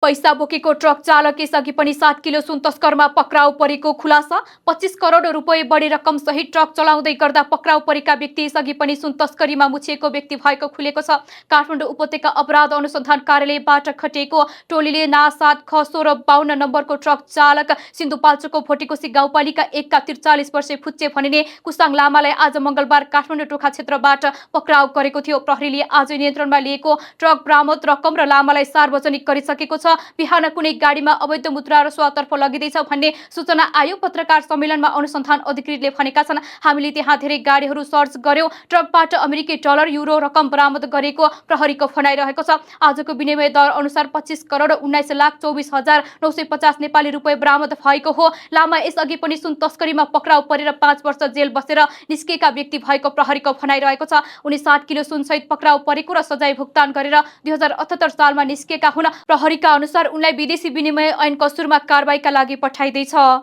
पैसा बोकेको ट्रक चालक यसअघि पनि 7 किलो सुन तस्करमा पक्राउ परेको खुलासा। 25 करोड रुपैयाँ बढी रकम सहित ट्रक चलाउँदै गर्दा पक्राउ परेका व्यक्ति यसअघि पनि सुन तस्करीमा मुछिएको व्यक्ति भएको खुलेको छ। काठमाडौँ उपत्यका अपराध अनुसन्धान कार्यालयबाट खटिएको टोलीले ना 7 ख 1652 नम्बरको ट्रक चालक सिन्धुपाल्चोकको भोटेकोशी गाउँपालिका 1 का 43 वर्षीय फुच्चे भनिने कुसाङ लामालाई आज मंगलबार काठमाडौँ टोखा क्षेत्रबाट पक्राउ गरेको थियो। प्रहरीले आज नियन्त्रणमा लिएको ट्रक बरामद रकम र लामालाई सार्वजनिक गरिसकेको छ। बिहान कुनै गाडीमा अवैध मुद्रा र स्वातर्फ लगिँदैछ भन्ने सूचना आयो। पत्रकार सम्मेलनमा अनुसन्धान अधिकृतले भनेका छन्, हामीले त्यहाँ धेरै गाडीहरू सर्च गर्यौं। ट्रकबाट अमेरिकी डलर युरो रकम बरामद गरेको प्रहरीको भनाइरहेको छ। आजको विनिमय दर अनुसार 25 करोड 19,24,950 नेपाली रुपैयाँ बरामद भएको हो। लामा यसअघि पनि सुन तस्करीमा पक्राउ परेर 5 वर्ष जेल बसेर निस्केका व्यक्ति भएको प्रहरीको भनाइरहेको छ। उनी 7 किलो सुनसहित पक्राउ परेको र सजाय भुक्तान गरेर 2078 सालमा निस्केका हुन्। प्रहरीका अनुसार उनलाई विदेशी विनिमय ऐन कसुरमा कारबाहीका लागि पठाइँदैछ।